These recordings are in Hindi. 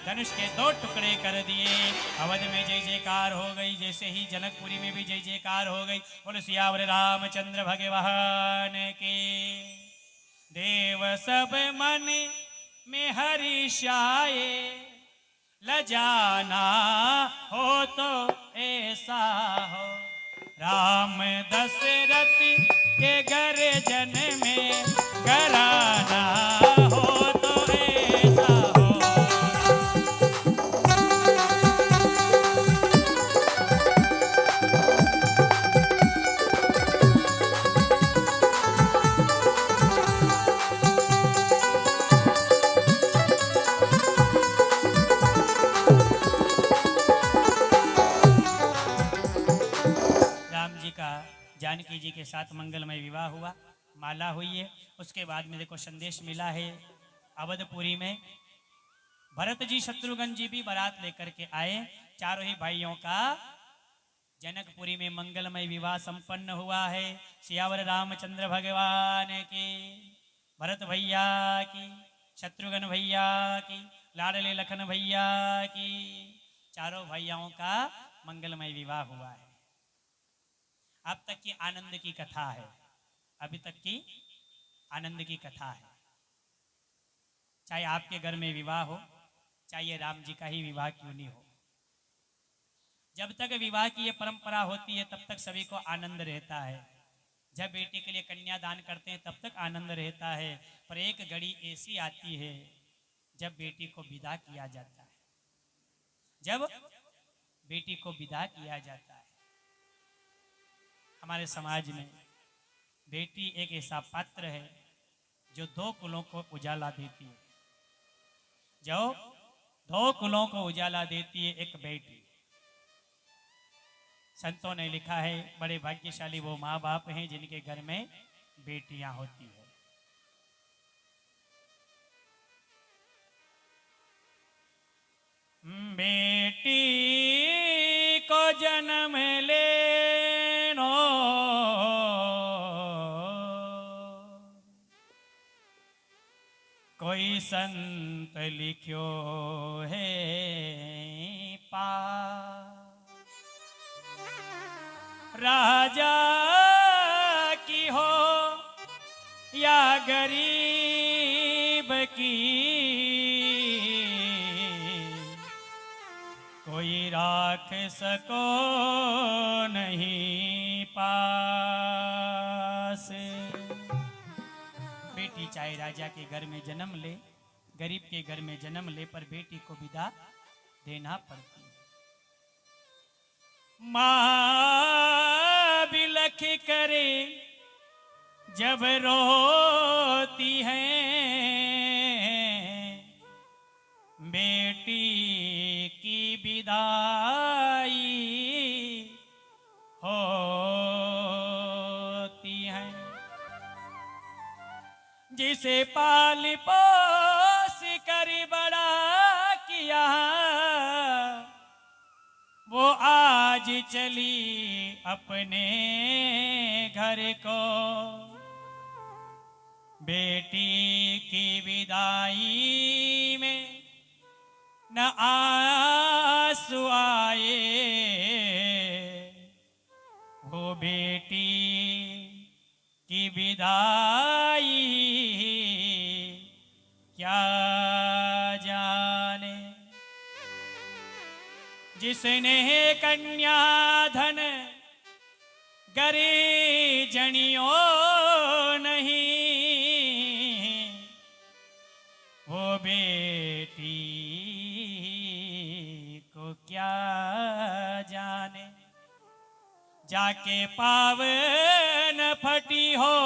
धनुष के 2 टुकड़े कर दिए। अवध में जय जयकार हो गई, जैसे ही जनकपुरी में भी जय जयकार हो गई। बोलो सियावर रामचंद्र भगवान के। देव सब मन में हर्षाए, लजाना हो तो ऐसा हो। राम दशरथ के गर्जन में घराना हो तो ऐसा हो। राम जी का जानकी जी के साथ मंगलमय विवाह हुआ, माला हुई है। उसके बाद में देखो संदेश मिला है अवधपुरी में। भरत जी शत्रुघ्न जी भी बारात लेकर के आए। चारों ही भाइयों का जनकपुरी में मंगलमय विवाह संपन्न हुआ है। सियावर रामचंद्र भगवान की, भरत भैया की, शत्रुघ्न भैया की, लाडले लखन भैया की, चारों भैयाओं का मंगलमय विवाह हुआ है। अब तक की आनंद की कथा है, अभी तक की आनंद की कथा है। चाहे आपके घर में विवाह हो, चाहे राम जी का ही विवाह क्यों नहीं हो, जब तक विवाह की ये परंपरा होती है तब तक सभी को आनंद रहता है। जब बेटी के लिए कन्यादान करते हैं तब तक आनंद रहता है। पर एक घड़ी ऐसी आती है जब बेटी को विदा किया जाता है। जब बेटी को विदा किया जाता है, हमारे समाज में बेटी एक ऐसा पात्र है जो 2 कुलों को उजाला देती है। जो 2 कुलों को उजाला देती है एक बेटी। संतों ने लिखा है बड़े भाग्यशाली वो माँ बाप हैं जिनके घर में बेटियां होती है। बेटी को जन्म लेनो कोई संत लिख्यो है पार। राजा की हो या गरीब की, कोई राख सको नहीं पास। बेटी चाहे राजा के घर में जन्म ले, गरीब के घर में जन्म ले, पर बेटी को विदा देना पड़ती है। माँ बिलख करे जब रोती है, बेटी की विदाई होती है। जिसे पाल पोस कर बड़ा किया, वो आज चली अपने घर को। बेटी की विदाई में न आंसू आए, वो बेटी की विदाई क्या जाने। जिसने कन्या धन गरी जनियो नहीं, वो बेटी को क्या जाने। जाके पावन फटी हो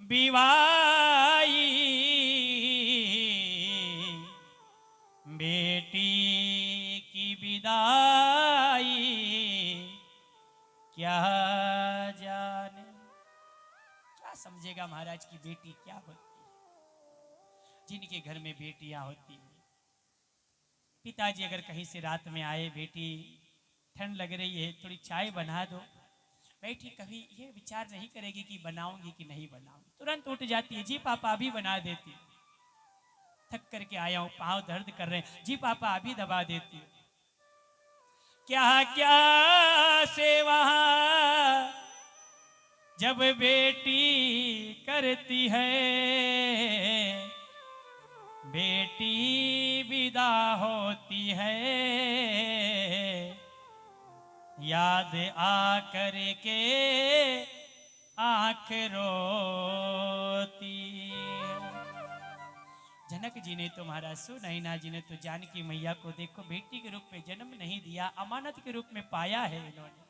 विवाही, बेटी की विदाई क्या जाने। क्या समझेगा महाराज की बेटी क्या होती है। जिनके घर में बेटियां होती हैं, पिताजी अगर कहीं से रात में आए, बेटी ठंड लग रही है थोड़ी चाय बना दो, बेटी कभी ये विचार नहीं करेगी कि बनाऊंगी कि नहीं बनाऊंगी, तुरंत उठ जाती है, जी पापा अभी बना देती। थक करके आया हूं, पांव दर्द कर रहे हैं। जी पापा अभी दबा देती हूँ। क्या क्या सेवा जब बेटी करती है, बेटी विदा होती है, याद आ करके आंख रोती। जनक जी ने तो महाराज सुनैना जी ने तो जानकी मैया को देखो बेटी के रूप में जन्म नहीं दिया, अमानत के रूप में पाया है। इन्होंने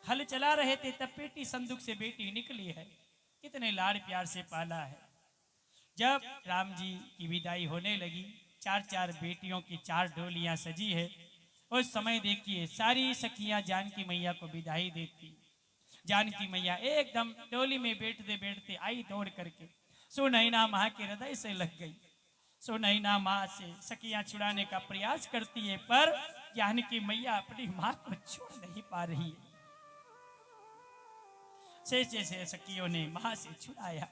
हल चला रहे थे तब पेटी संदूक से बेटी निकली है, कितने लाड़ प्यार से पाला है। जब राम जी की विदाई होने लगी, 4 बेटियों की 4 डोलियां सजी है। उस समय देखिए सारी सखियां जानकी मैया को विदाई देती। जानकी मैया एकदम डोली में बैठते बैठते आई दौड़ करके सुनैना माँ के हृदय से लग गई। सुनैना माँ से सखियां छुड़ाने का प्रयास करती है, पर जानकी मैया अपनी माँ को छोड़ नहीं पा रही है। से सखियों ने माँ से छुड़ाया।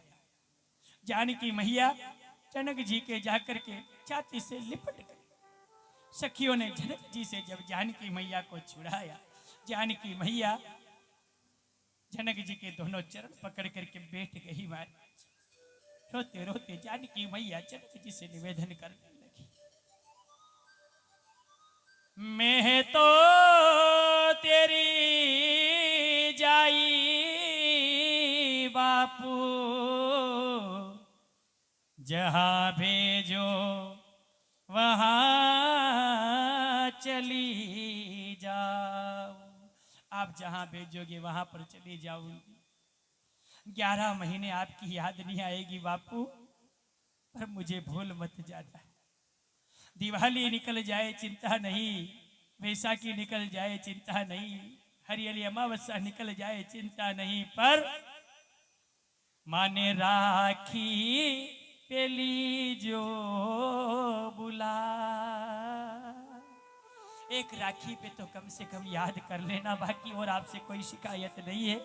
जानकी मैया जनक जी के जाकर के छाती से लिपट गई। सखियों ने जनक जी से जब जानकी मैया को छुड़ाया, जानकी मैया जनक जी के दोनों चरण पकड़ करके बैठ गई। महाराज रोते रोते जानकी मैया जनक जी से निवेदन करने लगी, मैं तो तेरी जाई बापू, जहां भेजो वहां चली जाओ। आप जहां भेजोगे वहां पर चली जाऊंगी। 11 महीने आपकी याद नहीं आएगी बापू, पर मुझे भूल मत जाना। दिवाली निकल जाए चिंता नहीं, वैसाखी निकल जाए चिंता नहीं, हरियाली अमावस्या निकल जाए चिंता नहीं, पर माने राखी पेली जो बुला। एक राखी पे तो कम से कम याद कर लेना, बाकी और आपसे कोई शिकायत नहीं है।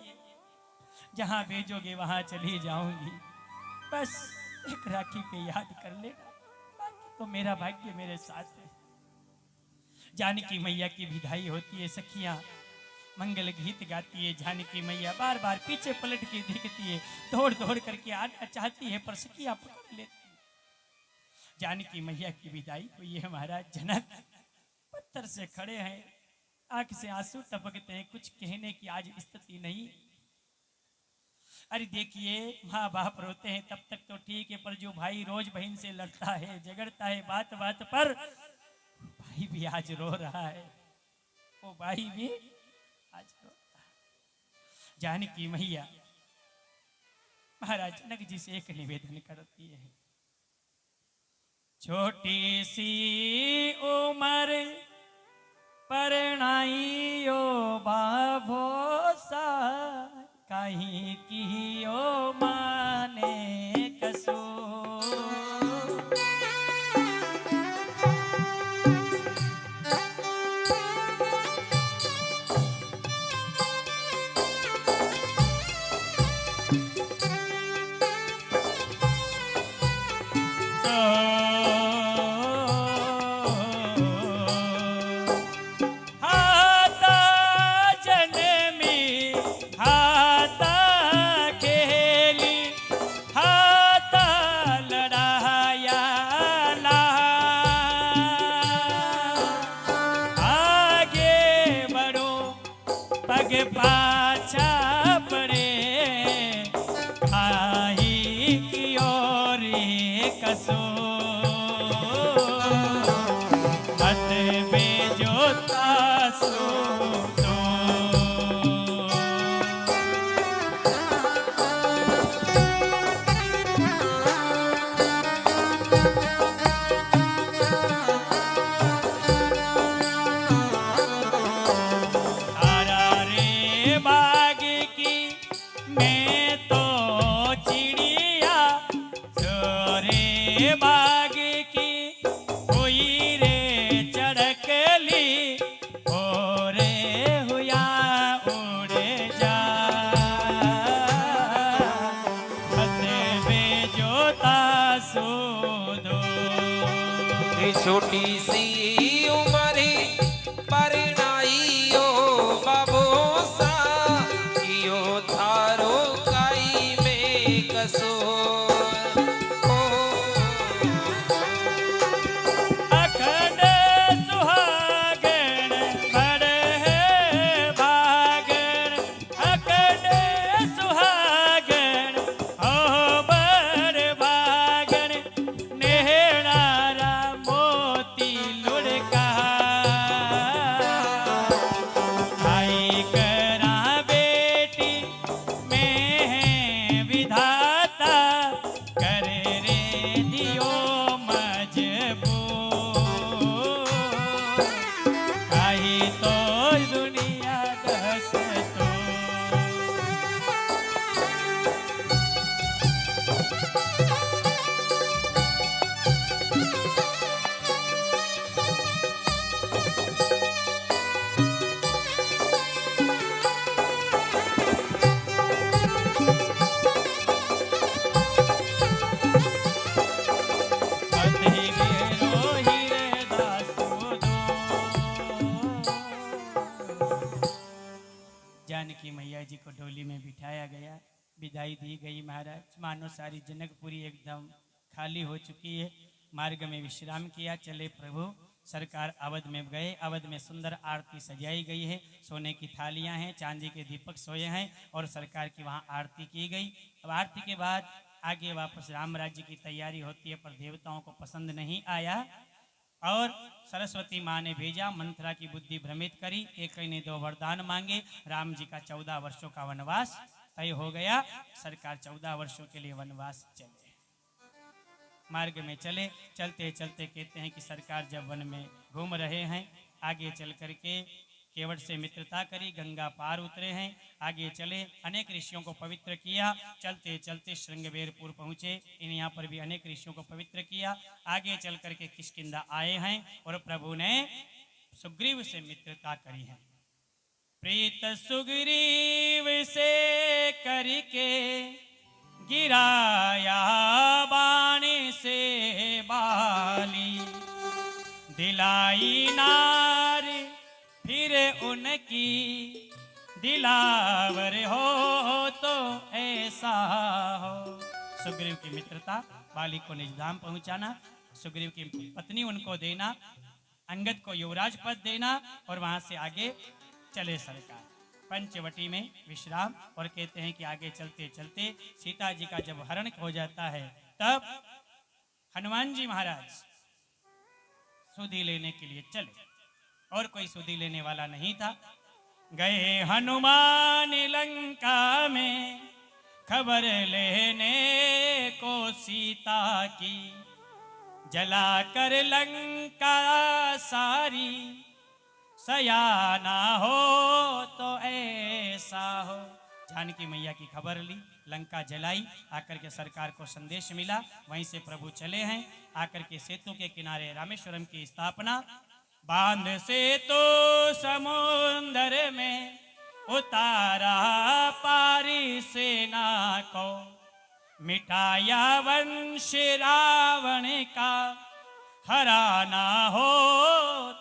जहां भेजोगे वहां चली जाऊंगी, बस एक राखी पे याद कर लेना, बाकी तो मेरा भाग्य मेरे साथ है। जानकी मैया की विदाई होती है, सखियां मंगल गीत गाती है। जानकी मैया बार बार पीछे पलट के देखती है, दौड़ दौड़ करके आना चाहती है, पर सखियां पकड़ लेती है। जानकी मैया की विदाई हुई है। महाराज जनक पत्थर से खड़े हैं, आंख से आंसू टपकते हैं, कुछ कहने की आज स्थिति नहीं। अरे देखिए माँ बाप रोते हैं तब तक तो ठीक है, पर जो भाई रोज बहन से लड़ता है, झगड़ता है बात बात पर, भाई भी आज रो रहा है, वो भाई भी आज रो रहा है। जानकी मैया महाराज जनक जी से एक निवेदन करती है, छोटी सी उम्र परणाइयो बाबो सा, कहीं की ओ माने कसो। पाछा पड़े आई की ओर कसो, मत बेजो तासो तो। बाग की हुई रे चढ़कली, हो रे छोटी सी उमरी परनाइयो बाबोसा कियो थारो काई में कसोर ओ अखंड सुहागण बड़े भागण अखंड सुहागण हो बड़ भागण नेहणारा मोती लुढ़का आई करा बेटी में विधाता करे रे दियो मजबूर काहे तो दुनिया दसतो बधे बेरो हीरे दासो दो। जानकी मैया जी को डोली में बिठाया गया, विदाई दी गई। महाराज मानो सारी जनकपुरी एकदम खाली हो चुकी है। मार्ग में विश्राम किया, चले प्रभु सरकार अवध में गए। अवध में सुंदर आरती सजाई गई है, सोने की थालियां हैं, चांदी के दीपक सोए हैं और सरकार की वहां आरती की गई। अब आरती के बाद आगे वापस राम राज्य की तैयारी होती है, पर देवताओं को पसंद नहीं आया और सरस्वती माँ ने भेजा, मंथरा की बुद्धि भ्रमित करी, एक ने 2 वरदान मांगे। राम जी का 14 वर्षों का वनवास तय हो गया। सरकार 14 वर्षों के लिए वनवास चले। मार्ग में चले, चलते चलते कहते हैं कि सरकार जब वन में घूम रहे हैं, आगे चल करके केवट से मित्रता करी, गंगा पार उतरे हैं, आगे चले, अनेक ऋषियों को पवित्र किया। चलते चलते श्रृंगवेरपुर पहुँचे, इन यहाँ पर भी अनेक ऋषियों को पवित्र किया। आगे चल करके किष्किंधा आए हैं और प्रभु ने सुग्रीव से मित्रता करी है। प्रीत सुग्रीव से करके गिराया बाणी से बाली, दिलाई नार फिर उनकी दिलावर हो तो ऐसा हो। सुग्रीव की मित्रता, बाली को निज धाम पहुंचाना, सुग्रीव की पत्नी उनको देना, अंगद को युवराज पद देना और वहां से आगे चले सरकार। पंचवटी में विश्राम और कहते हैं कि आगे चलते चलते सीता जी का जब हरण हो जाता है, तब हनुमान जी महाराज सुधि लेने के लिए चले और कोई सुधि लेने वाला नहीं था। गए हनुमान लंका में खबर लेने को सीता की, जला कर लंका सारी सयाना हो तो ऐसा हो। जानकी मैया की खबर ली, लंका जलाई, आकर के सरकार को संदेश मिला, वहीं से प्रभु चले हैं। आकर के सेतु के किनारे रामेश्वरम की स्थापना, बांध से तो समुंदर में उतारा पारी सेना को, मिटाया वंश रावण का, हराना हो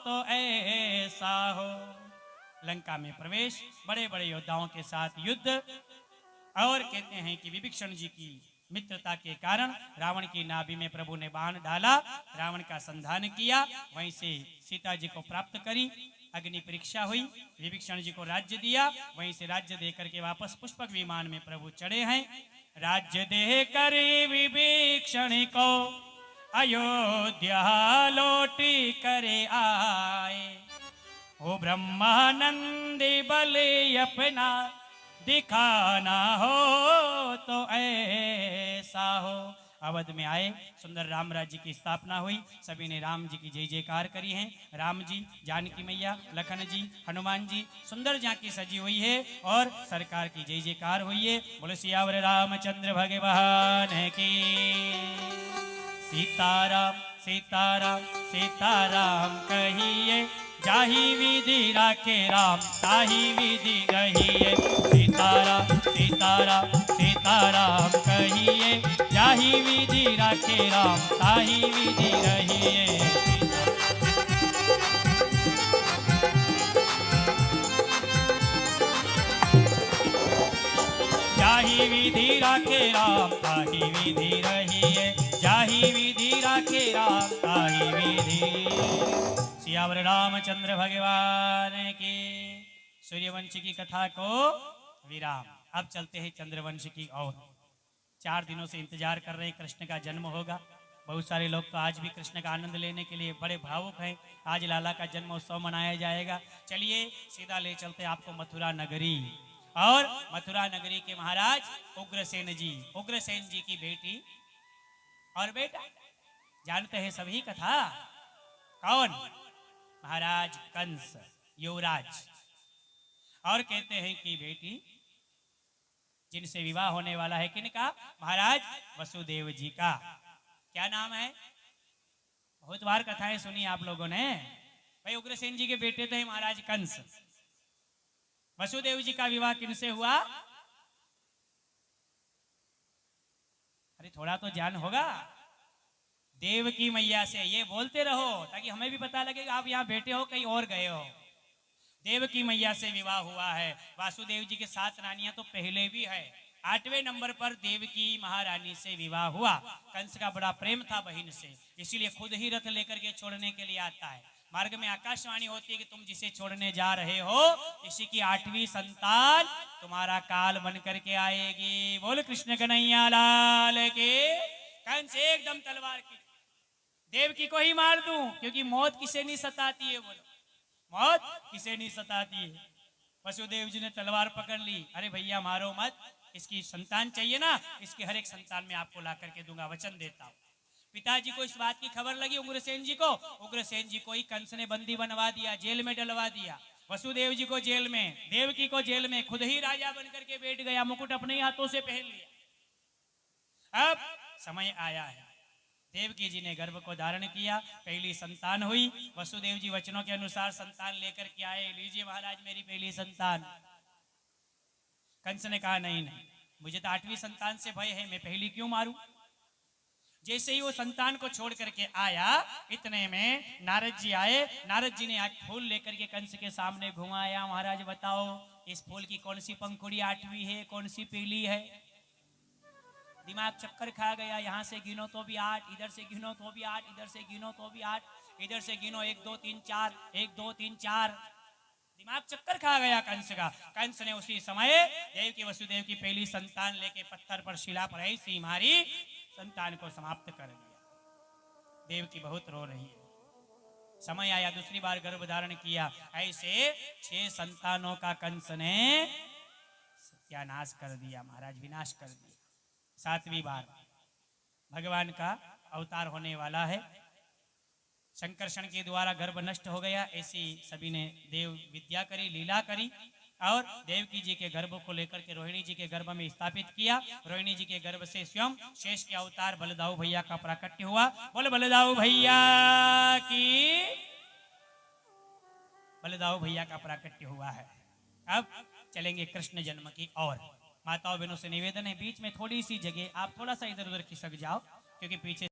तो ऐसा हो। लंका में प्रवेश, बड़े बड़े योद्धाओं के साथ युद्ध, और कहते हैं कि विभीषण जी की मित्रता के कारण रावण की नाभि में प्रभु ने बाण डाला, रावण का संधान किया, वहीं से सीता जी को प्राप्त करी। अग्नि परीक्षा हुई, विभीषण जी को राज्य दिया, वहीं से राज्य देकर के वापस पुष्पक विमान में प्रभु चढ़े हैं। राज्य दे कर विभीषण को अयोध्या लौटी करे आए, हो ब्रह्मानंदी बल अपना दिखाना हो तो ऐसा हो। अवध में आए, सुंदर राम राज्य की स्थापना हुई, सभी ने राम जी की जय जयकार करी है। राम जी, जानकी मैया, लखन जी, हनुमान जी, सुंदर झांकी सजी हुई है और सरकार की जय जयकार हुई है। बोलो सियावर रामचंद्र भगवान की। सीताराम सीताराम सीताराम कहिए, जाहि विधि राखे राम ताहि विधि रहिए। सीताराम सीताराम सीताराम कहिए, जाहि विधि राखे राम ताहि विधि रहिए। जाही विधि राखे राम ताही विधि रहिए, जाही विधि राखे राम ताही विधि। सियावर रामचंद्र भगवान की सूर्यवंश की कथा को विराम। अब चलते हैं चंद्रवंश की ओर। 4 दिनों से इंतजार कर रहे हैं, कृष्ण का जन्म होगा। बहुत सारे लोग तो आज भी कृष्ण का आनंद लेने के लिए बड़े भावुक हैं। आज लाला का जन्मोत्सव मनाया जाएगा। चलिए सीधा ले चलते आपको मथुरा नगरी, और मथुरा नगरी के महाराज उग्रसेन जी, उग्रसेन जी की बेटी और बेटा, जानते हैं सभी कथा। कौन? महाराज कंस, युवराज। और कहते हैं कि बेटी जिनसे विवाह होने वाला है, किनका? महाराज वसुदेव जी का। क्या नाम है? बहुत बार कथाएं सुनी आप लोगों ने। भाई उग्रसेन जी के बेटे तो है महाराज कंस। वसुदेव जी का विवाह किनसे हुआ? अरे थोड़ा तो ज्ञान होगा। देवकी मैया से। ये बोलते रहो ताकि हमें भी पता लगेगा आप यहाँ बैठे हो, कहीं और गए हो। देवकी मैया से विवाह हुआ है। वासुदेव जी के 7 रानियां तो पहले भी है। 8वें नंबर पर देवकी महारानी से विवाह हुआ। कंस का बड़ा प्रेम था बहन से, इसीलिए खुद ही रथ लेकर के छोड़ने के लिए आता है। मार्ग में आकाशवाणी होती है कि तुम जिसे छोड़ने जा रहे हो इसी की 8वीं संतान तुम्हारा काल बन करके आएगी। बोल कृष्ण कन्हैया लाल के। कंस एकदम तलवार की, देवकी को ही मार दूं, क्योंकि मौत किसे नहीं सताती है? बोलो, मौत किसे नहीं सताती है? वसुदेव जी ने तलवार पकड़ ली। अरे भैया मारो मत, इसकी संतान चाहिए ना, इसकी हर एक संतान में आपको ला करके दूंगा, वचन देता हूं। पिताजी को इस बात की खबर लगी उग्रसेन जी को। उग्रसेन जी को ही कंस ने बंदी बनवा दिया, जेल में डलवा दिया। वसुदेव जी को जेल में, देवकी को जेल में, खुद ही राजा बनकर के बैठ गया, मुकुट अपने हाथों से पहन लिया। अब समय आया है, देवकी जी ने गर्भ को धारण किया, पहली संतान हुई। वसुदेव जी वचनों के अनुसार संतान लेकर के आए। लीजिए महाराज मेरी पहली संतान। कंस ने कहा नहीं नहीं, मुझे तो 8वीं संतान से भय है, मैं पहली क्यों मारूं? जैसे ही वो संतान को छोड़ करके आया, इतने में नारद जी आए। नारद जी ने एक फूल लेकर के कंस के सामने घुमाया। महाराज बताओ इस फूल की कौन सी पंखुड़ी 8वीं है, कौन सी पहली है? दिमाग चक्कर खा गया। यहां से गिनो तो भी 8, इधर से गिनो तो भी 8, इधर से गिनो तो भी 8, इधर से गिनो 1 2 3 4, 1 2 3 4। दिमाग चक्कर खा गया कंस का। कंस ने उसी समय देव की वसुदेव की पहली संतान लेके पत्थर पर, शिला पर ऐसी मारी, संतान को समाप्त कर दिया। देव की बहुत रो रही है। समय आया, दूसरी बार गर्भ धारण किया। ऐसे 6 संतानों का कंस ने सत्यानाश कर दिया, महाराज विनाश कर दिया। 7वीं बार भगवान का अवतार होने वाला है। संकर्षण के द्वारा गर्भ नष्ट हो गया। ऐसी सभी ने देव विद्या करी, लीला करी, और देवकी जी के गर्भ को लेकर के रोहिणी जी के गर्भ में स्थापित किया। रोहिणी जी के गर्भ से स्वयं शेष के अवतार बलदाऊ भैया का प्राकट्य हुआ। बोल बलदाऊ भैया की। बलदाऊ भैया का प्राकट्य हुआ है। अब चलेंगे कृष्ण जन्म की ओर। माताओं बहनों से निवेदन है, बीच में थोड़ी सी जगह आप थोड़ा सा इधर उधर खिसक जाओ, क्योंकि पीछे